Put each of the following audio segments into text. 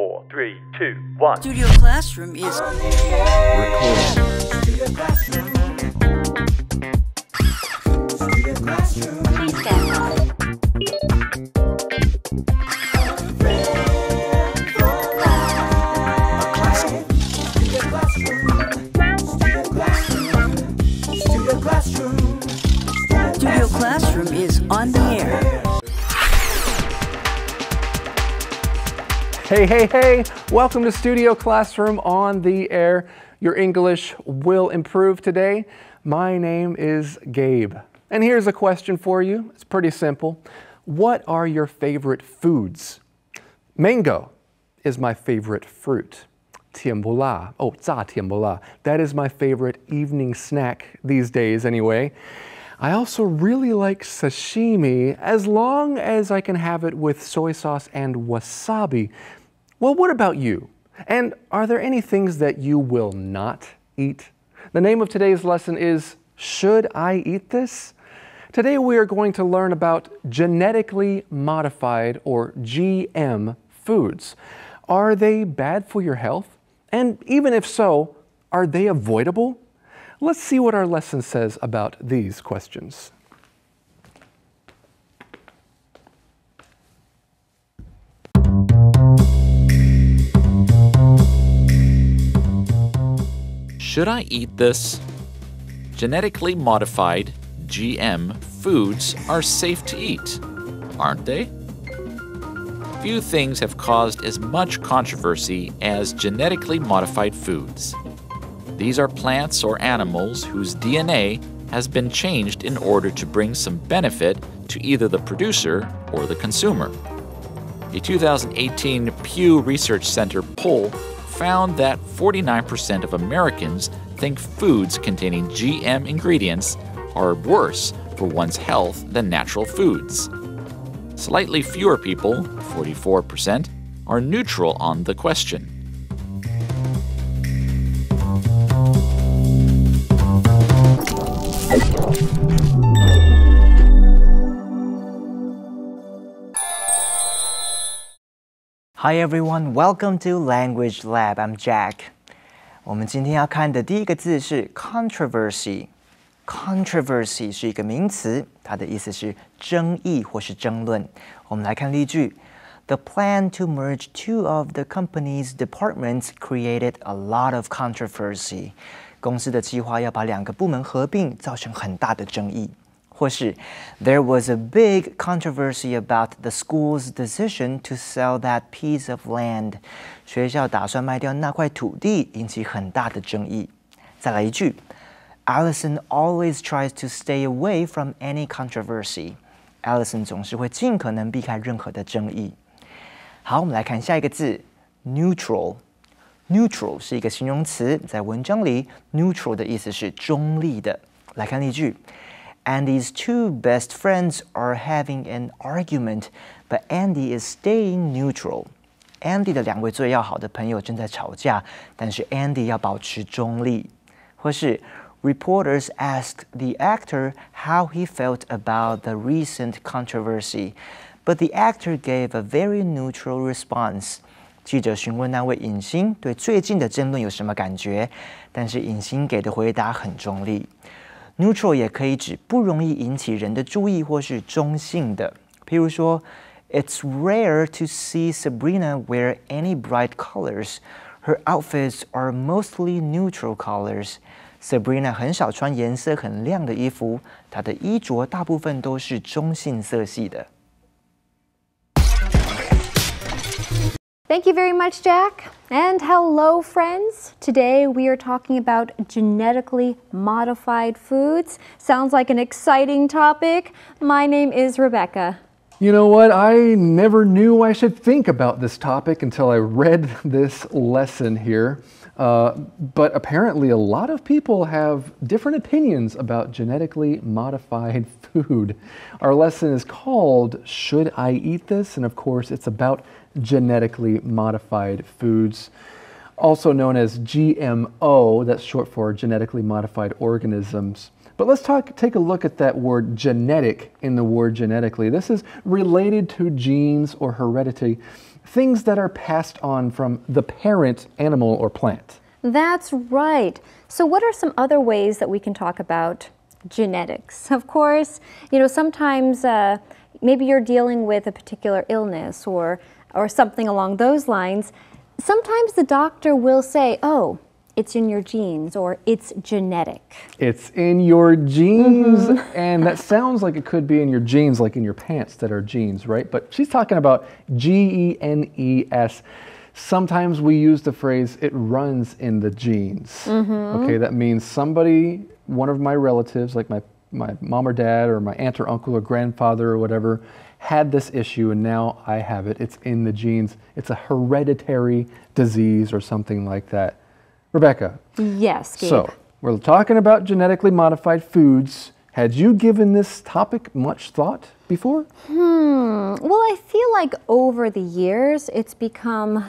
4, 3, 2, 1. Studio Classroom is Please stand by. Studio Classroom is on the air. Hey, welcome to Studio Classroom on the air. Your English will improve today. My name is Gabe. And here's a question for you. It's pretty simple. What are your favorite foods? Mango is my favorite fruit. 甜不辣,炸甜不辣. That is my favorite evening snack these days anyway. I also really like sashimi as long as I can have it with soy sauce and wasabi. Well, what about you? And are there any things that you will not eat? The name of today's lesson is Should I Eat This? Today we are going to learn about genetically modified or GM foods. Are they bad for your health? And even if so, are they avoidable? Let's see what our lesson says about these questions. Should I eat this? Genetically modified GM foods are safe to eat, aren't they? Few things have caused as much controversy as genetically modified foods. These are plants or animals whose DNA has been changed in order to bring some benefit to either the producer or the consumer. A 2018 Pew Research Center poll found that 49% of Americans think foods containing GM ingredients are worse for one's health than natural foods. Slightly fewer people, 44%, are neutral on the question. Hi everyone, welcome to Language Lab. I'm Jack. 我们今天要看的第一个字是 controversy。controversy 是一个名词，它的意思是争议或是争论。我们来看例句。The plan to merge two of the company's departments created a lot of controversy. 公司的计划要把两个部门合并，造成很大的争议。或是 There was a big controversy about the school's decision to sell that piece of land. 学校打算卖掉那块土地，引起很大的争议。再来一句 Allison always tries to stay away from any controversy. Allison 总是会尽可能避开任何的争议。好，我们来看下一个字 neutral。neutral 是一个形容词，在文章里 neutral 的意思是中立的。来看例句Andy's two best friends are having an argument, but Andy is staying neutral. Andy 的两位最要好的朋友正在吵架，但是 Andy 要保持中立。或是 Reporters asked the actor how he felt about the recent controversy, but the actor gave a very neutral response. 记者询问那位影星对最近的争论有什么感觉，但是影星给的回答很中立。Neutral 也可以指不容易引起人的注意或是中性的。譬如说 It's rare to see Sabrina wear any bright colors. Her outfits are mostly neutral colors. Sabrina 很少穿颜色很亮的衣服，她的衣着大部分都是中性色系的。Thank you very much, Jack. And hello, friends. Today we are talking about genetically modified foods. Sounds like an exciting topic. My name is Rebecca. You know what? I never knew I should think about this topic until I read this lesson here. But apparently a lot of people have different opinions about genetically modified food. Our lesson is called Should I Eat This? And of course it's about genetically modified foods, also known as GMO, that's short for genetically modified organisms. But let's take a look at that word genetic in the word genetically. This is related to genes or heredity. things that are passed on from the parent animal or plant. That's right. So what are some other ways that we can talk about genetics? Of course, sometimes maybe you're dealing with a particular illness or something along those lines. Sometimes the doctor will say, oh, it's in your genes, or it's genetic. It's in your genes, and that sounds like it could be in your genes, like in your pants that are genes, right? But she's talking about genes. Sometimes we use the phrase, it runs in the genes. Okay, that means somebody, one of my relatives, like my mom or dad or my aunt or uncle or grandfather or whatever, had this issue and now I have it. It's in the genes. It's a hereditary disease or something like that. Rebecca. Yes, Gabe. So, we're talking about genetically modified foods. Had you given this topic much thought before? Well, I feel like over the years it's become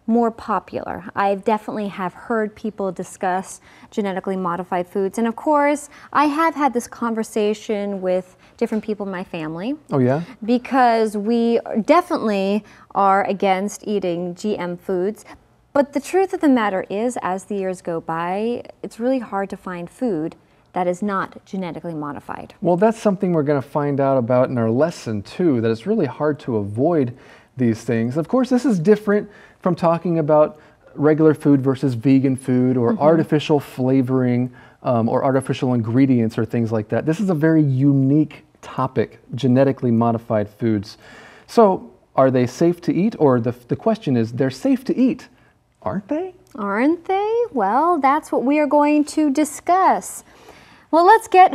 more popular. I definitely have heard people discuss genetically modified foods. And of course, I have had this conversation with different people in my family. Oh, yeah? Because we definitely are against eating GM foods. But the truth of the matter is, as the years go by, it's really hard to find food that is not genetically modified. Well, that's something we're going to find out about in our lesson, too, that it's really hard to avoid these things. Of course, this is different from talking about regular food versus vegan food or artificial flavoring or artificial ingredients or things like that. This is a very unique topic, genetically modified foods. So, are they safe to eat? Or the question is, they're safe to eat, aren't they? Aren't they? Well, that's what we are going to discuss. Well, let's get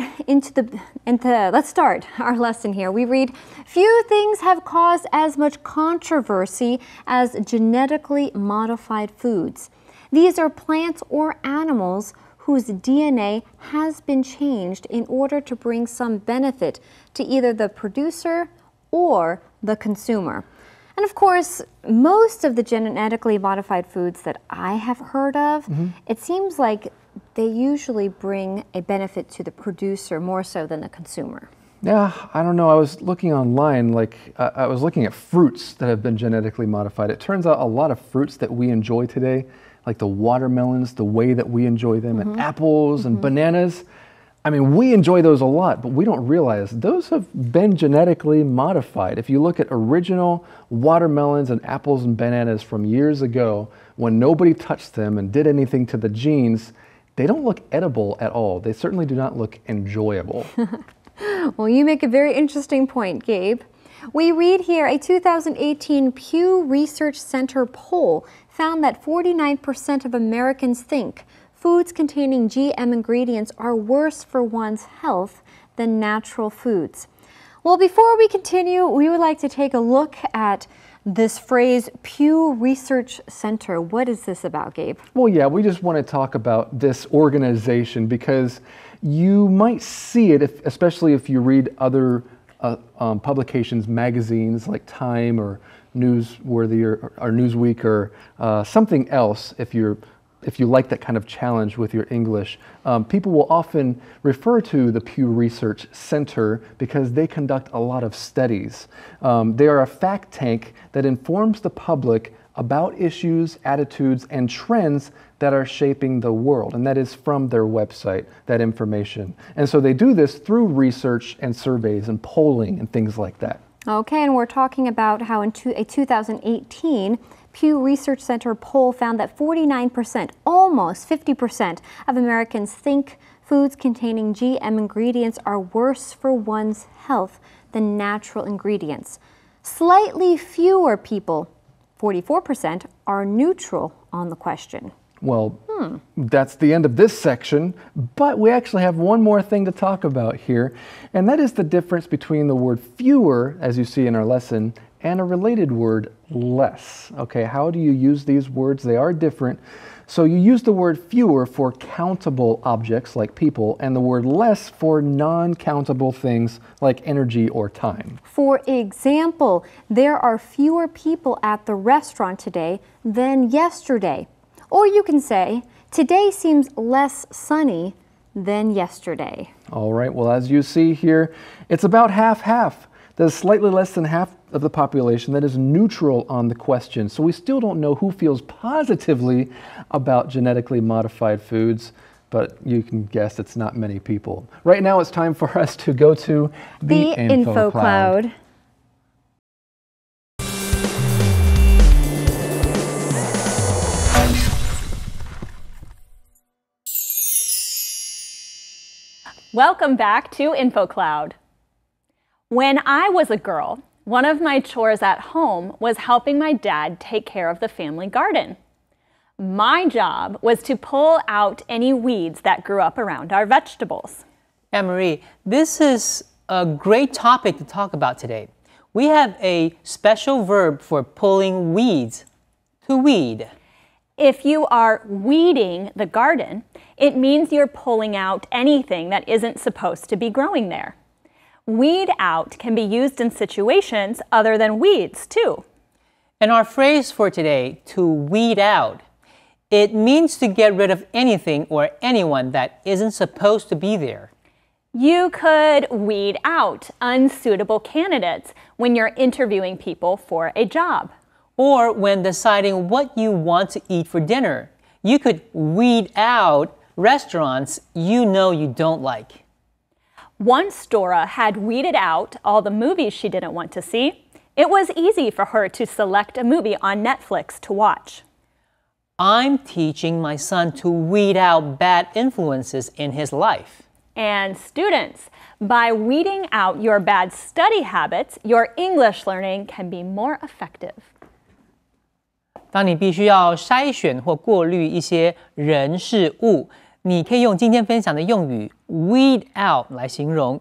let's start our lesson here. We read, few things have caused as much controversy as genetically modified foods. These are plants or animals whose DNA has been changed in order to bring some benefit to either the producer or the consumer. And of course, most of the genetically modified foods that I have heard of, it seems like they usually bring a benefit to the producer more so than the consumer. Yeah, I don't know. I was looking online, I was looking at fruits that have been genetically modified. It turns out a lot of fruits that we enjoy today, like the watermelons, the way that we enjoy them, and apples and bananas, I mean, we enjoy those a lot, but we don't realize those have been genetically modified. If you look at original watermelons and apples and bananas from years ago, when nobody touched them and did anything to the genes, they don't look edible at all. They certainly do not look enjoyable. Well, you make a very interesting point, Gabe. We read here a 2018 Pew Research Center poll found that 49% of Americans think foods containing GM ingredients are worse for one's health than natural foods. Well, before we continue, we would like to take a look at this phrase, Pew Research Center. What is this about, Gabe? Well, yeah, we just want to talk about this organization because you might see it, especially if you read other publications, magazines like Time or Newsworthy or Newsweek or something else, if you like that kind of challenge with your English. People will often refer to the Pew Research Center because they conduct a lot of studies. They are a fact tank that informs the public about issues, attitudes, and trends that are shaping the world. And that is from their website, that information. And so they do this through research and surveys and polling and things like that. Okay, and we're talking about how in a 2018 Pew Research Center poll found that 49%, almost 50% of Americans think foods containing GM ingredients are worse for one's health than natural ingredients. Slightly fewer people, 44%, are neutral on the question. Well, that's the end of this section, but we actually have one more thing to talk about here, and that is the difference between the word fewer, as you see in our lesson, and a related word, less. Okay, how do you use these words? They are different. So you use the word fewer for countable objects like people, and the word less for non-countable things like energy or time. For example, there are fewer people at the restaurant today than yesterday. Or you can say, today seems less sunny than yesterday. All right, well, as you see here, it's about half-half. There's slightly less than half of the population that is neutral on the question. So we still don't know who feels positively about genetically modified foods, but you can guess it's not many people. Right now it's time for us to go to the info cloud. Welcome back to InfoCloud. When I was a girl, one of my chores at home was helping my dad take care of the family garden. My job was to pull out any weeds that grew up around our vegetables. Anne-Marie, this is a great topic to talk about today. We have a special verb for pulling weeds, to weed. If you are weeding the garden, it means you're pulling out anything that isn't supposed to be growing there. Weed out can be used in situations other than weeds, too. And our phrase for today, to weed out, it means to get rid of anything or anyone that isn't supposed to be there. You could weed out unsuitable candidates when you're interviewing people for a job. Or when deciding what you want to eat for dinner. You could weed out restaurants you know you don't like. Once Dora had weeded out all the movies she didn't want to see, it was easy for her to select a movie on Netflix to watch. I'm teaching my son to weed out bad influences in his life. And students, by weeding out your bad study habits, your English learning can be more effective. 当你必须要筛选或过滤一些人事物，你可以用今天分享的用语 weed out 来形容。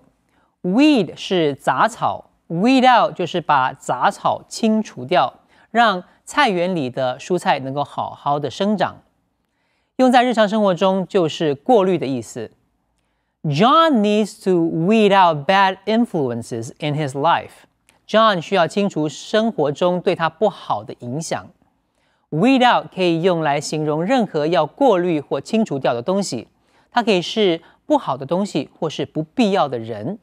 weed 是杂草 ，weed out 就是把杂草清除掉，让菜园里的蔬菜能够好好的生长。用在日常生活中就是过滤的意思。John needs to weed out bad influences in his life. John 需要清除生活中对他不好的影响。Weed out 可以用来形容任何要过滤或清除掉的东西，它可以是不好的东西或是不必要的人。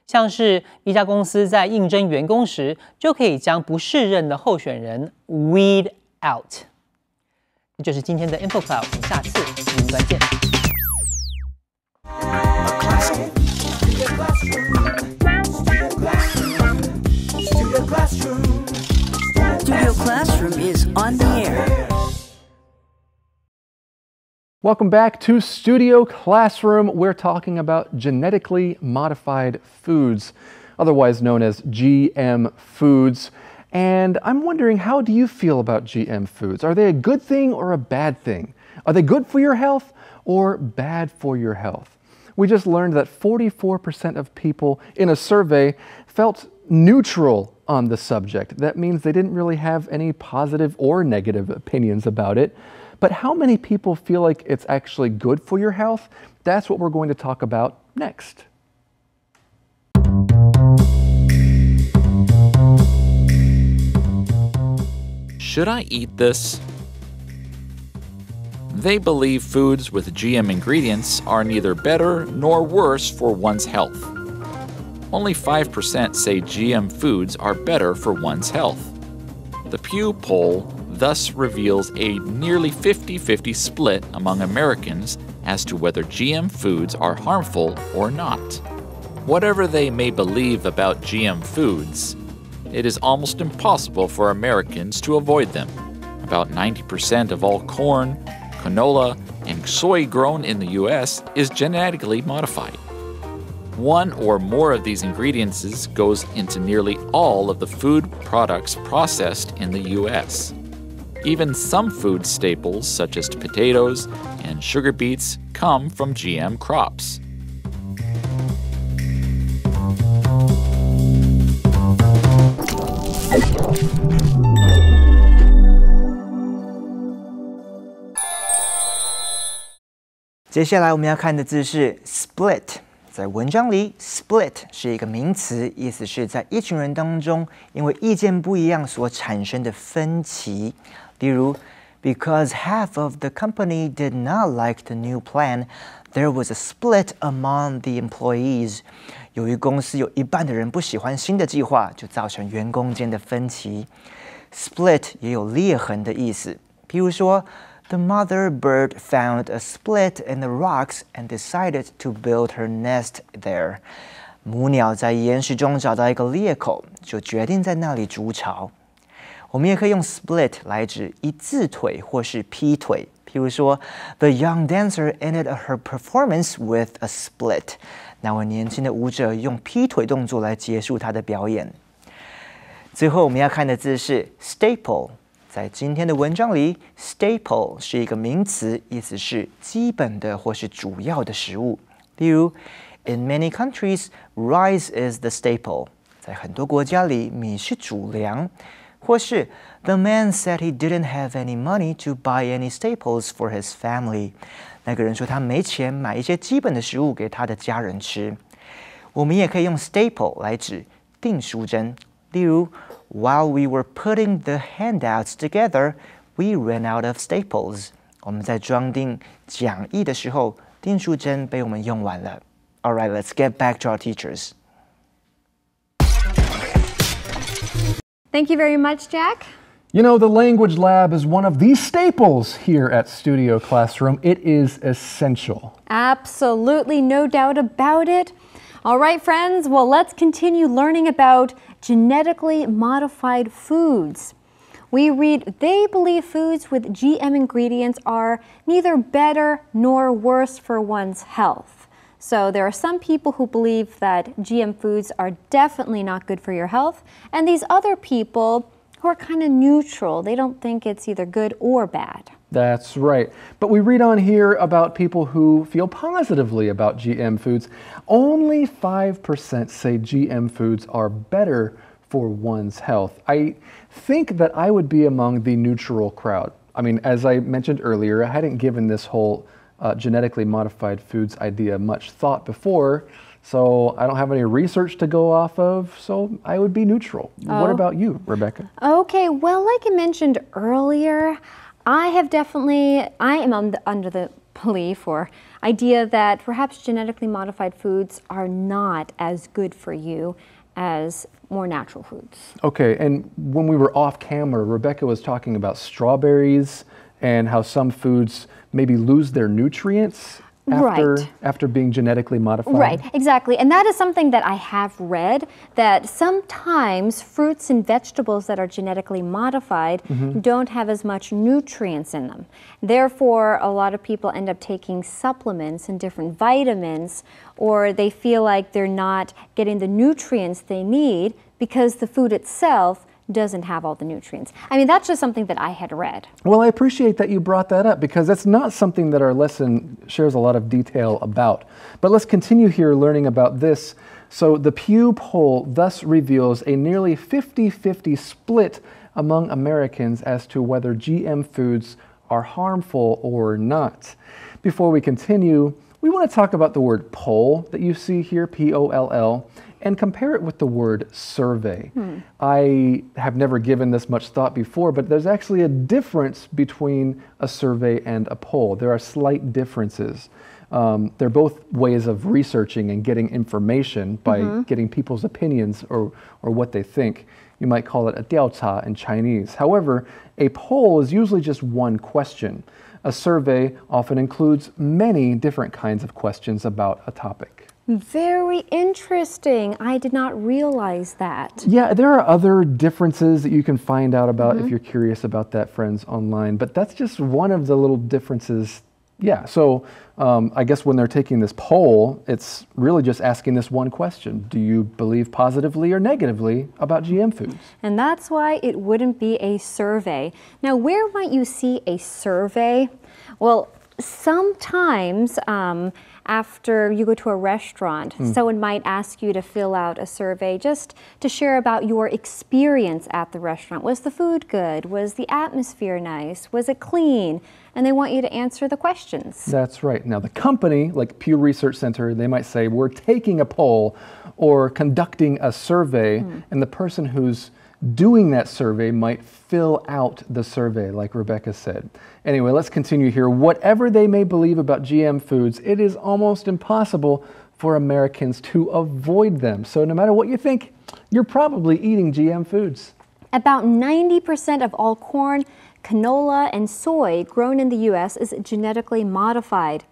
像是一家公司在应征员工时，就可以将不适任的候选人 weed out。这就是今天的 InfoCloud， 我们下次云端见。Studio Classroom is on the air. Welcome back to Studio Classroom. We're talking about genetically modified foods, otherwise known as GM foods. And I'm wondering, how do you feel about GM foods? Are they a good thing or a bad thing? Are they good for your health or bad for your health? We just learned that 44% of people in a survey felt neutral on the subject. That means they didn't really have any positive or negative opinions about it. But how many people feel like it's actually good for your health? That's what we're going to talk about next. Should I eat this? They believe foods with GM ingredients are neither better nor worse for one's health. Only 5% say GM foods are better for one's health. The Pew poll thus reveals a nearly 50-50 split among Americans as to whether GM foods are harmful or not. Whatever they may believe about GM foods, it is almost impossible for Americans to avoid them. About 90% of all corn, canola, and soy grown in the U.S. is genetically modified. One or more of these ingredients goes into nearly all of the food products processed in the U.S. Even some food staples, such as potatoes and sugar beets, come from GM crops. "接下来我们要看的字是 split。在文章里 ，split 是一个名词，意思是在一群人当中，因为意见不一样所产生的分歧。例如 Because half of the company did not like the new plan, there was a split among the employees. 由于公司有一半的人不喜欢新的计划，就造成员工间的分歧。Split 也有裂痕的意思，譬如说 The mother bird found a split in the rocks and decided to build her nest there. 母鸟在岩石中找到一个裂口，就决定在那里筑巢。我们也可以用 split 来指一字腿或是劈腿，譬如说 The young dancer ended her performance with a split. 那位年轻的舞者用劈腿动作来结束他的表演。最后我们要看的字是 staple。在今天的文章里 ，staple 是一个名词，意思是基本的或是主要的食物。例如 ，In many countries, rice is the staple。在很多国家里，米是主粮。或是 The man said he didn't have any money to buy any staples for his family。那个人说他没钱买一些基本的食物给他的家人吃。我们也可以用 staple 来指订书针。例如 While we were putting the handouts together, we ran out of staples. 我们在装订讲义的时候，订书针被我们用完了。All right, let's get back to our teachers. Thank you very much, Jack. You know, the language lab is one of the staples here at Studio Classroom. It is essential. Absolutely, no doubt about it. All right, friends, well, let's continue learning about genetically modified foods. We read, they believe foods with GM ingredients are neither better nor worse for one's health. So there are some people who believe that GM foods are definitely not good for your health, and these other people who are kind of neutral. They don't think it's either good or bad. That's right. But we read on here about people who feel positively about GM foods. Only 5% say GM foods are better for one's health. I think that I would be among the neutral crowd. I mean, as I mentioned earlier, I hadn't given this whole genetically modified foods idea much thought before, so I don't have any research to go off of, so I would be neutral. What about you, Rebecca? Okay, well, like I mentioned earlier, I am under the belief or idea that perhaps genetically modified foods are not as good for you as more natural foods. Okay, and when we were off camera, Rebecca was talking about strawberries and how some foods maybe lose their nutrients after being genetically modified. Right, exactly. And that is something that I have read, that sometimes fruits and vegetables that are genetically modified don't have as much nutrients in them. Therefore, a lot of people end up taking supplements and different vitamins, or they feel like they're not getting the nutrients they need because the food itself doesn't have all the nutrients. I mean, that's just something that I had read. Well, I appreciate that you brought that up because that's not something that our lesson shares a lot of detail about. But let's continue here learning about this. So the Pew poll thus reveals a nearly 50-50 split among Americans as to whether GM foods are harmful or not. Before we continue, we want to talk about the word poll that you see here, P-O-L-L, and compare it with the word survey. I have never given this much thought before, but there's actually a difference between a survey and a poll. There are slight differences. They're both ways of researching and getting information by getting people's opinions or what they think. You might call it a 调查 in Chinese. However, a poll is usually just one question. A survey often includes many different kinds of questions about a topic. Very interesting. I did not realize that. Yeah, there are other differences that you can find out about if you're curious about that, friends, online. But that's just one of the little differences. Yeah, so I guess when they're taking this poll, it's really just asking this one question. Do you believe positively or negatively about GM foods? And that's why it wouldn't be a survey. Now, where might you see a survey? Well, sometimes after you go to a restaurant, someone might ask you to fill out a survey just to share about your experience at the restaurant. Was the food good? Was the atmosphere nice? Was it clean? And they want you to answer the questions. That's right. Now, the company, like Pew Research Center, they might say, we're taking a poll or conducting a survey, and the person who's doing that survey might fill out the survey, like Rebecca said. Anyway, let's continue here. Whatever they may believe about GM foods, it is almost impossible for Americans to avoid them. So no matter what you think, you're probably eating GM foods. About 90% of all corn, canola, and soy grown in the U.S. is genetically modified.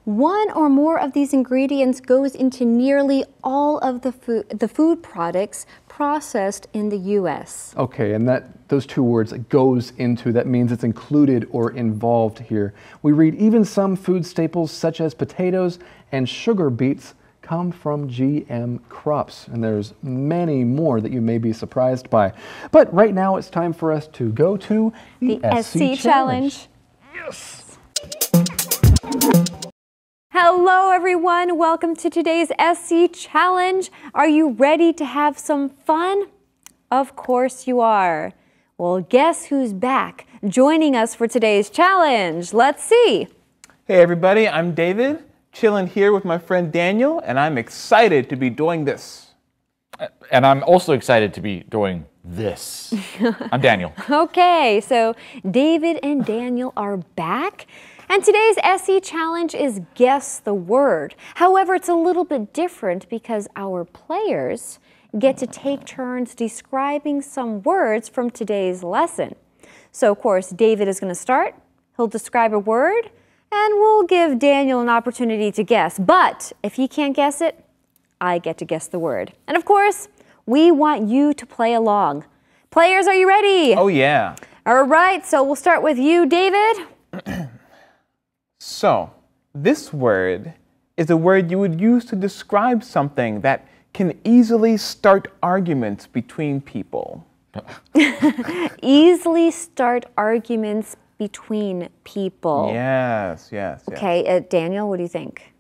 One or more of these ingredients goes into nearly all of the food products processed in the U.S. Okay, and those two words, goes into, that means it's included or involved here. We read even some food staples such as potatoes and sugar beets come from GM crops, and there's many more that you may be surprised by. But right now it's time for us to go to the SC Challenge. Yes! Hello everyone, welcome to today's SC Challenge. Are you ready to have some fun? Of course you are. Well, guess who's back joining us for today's challenge? Let's see. Hey everybody, I'm David, chilling here with my friend Daniel, and I'm excited to be doing this. And I'm also excited to be doing this. I'm Daniel. Okay, so David and Daniel are back. And today's SC Challenge is Guess the Word. However, it's a little bit different because our players get to take turns describing some words from today's lesson. So, of course, David is going to start. He'll describe a word, and we'll give Daniel an opportunity to guess. But if he can't guess it, I get to guess the word. And, of course, we want you to play along. Players, are you ready? Oh, yeah. All right, so we'll start with you, David. So, this word is a word you would use to describe something that can easily start arguments between people. Easily start arguments between people. Yes, yes, yes. Okay, Daniel, what do you think?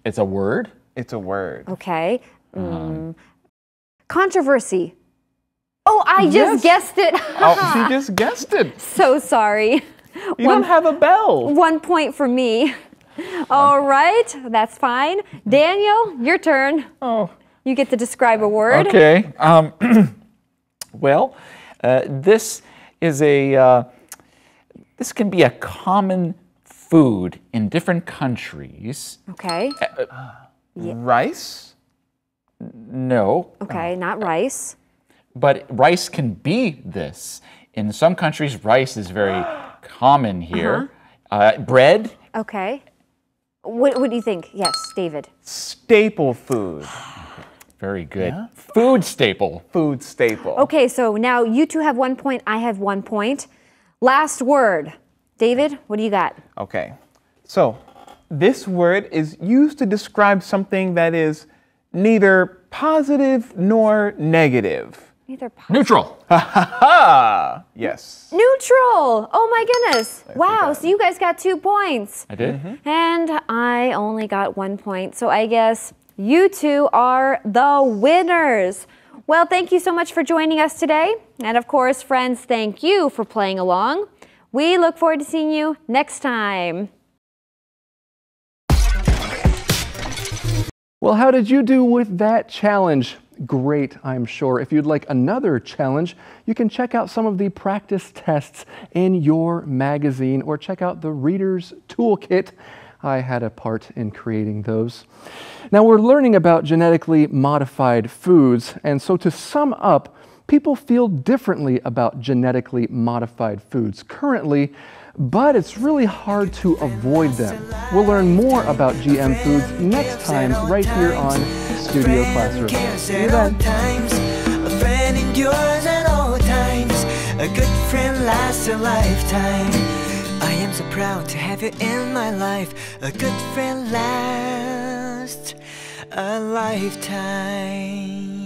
It's a word? It's a word. Okay. Controversy. Oh, I just guessed it. Oh, she just guessed it. So sorry. You don't have a bell. 1 point for me. All right, that's fine. Daniel, your turn. Oh. You get to describe a word. Okay. Well, this is this can be a common food in different countries. Okay. Rice? No. Okay, not rice. But rice can be this. In some countries, rice is very common here. Bread? Okay. What do you think? Yes, David. Staple food. Very good. Yeah. Food staple. Food staple. Okay, so now you two have 1 point, I have 1 point. Last word. David, what do you got? Okay. So, this word is used to describe something that is neither positive nor negative. Neither positive. Neutral. Ha! Yes. Neutral. Oh my goodness. Wow, so you guys got 2 points. I did. And I only got 1 point. So I guess you two are the winners. Well, thank you so much for joining us today. And of course, friends, thank you for playing along. We look forward to seeing you next time. Well, how did you do with that challenge? Great, I'm sure. If you'd like another challenge, you can check out some of the practice tests in your magazine or check out the Reader's Toolkit. I had a part in creating those. Now we're learning about genetically modified foods, and so to sum up, people feel differently about genetically modified foods currently, but it's really hard to avoid them. We'll learn more about GM foods next time right here on Studio Classroom. See you then. A friend endures at all times. A good friend lasts a lifetime. I am so proud to have you in my life. A good friend lasts a lifetime.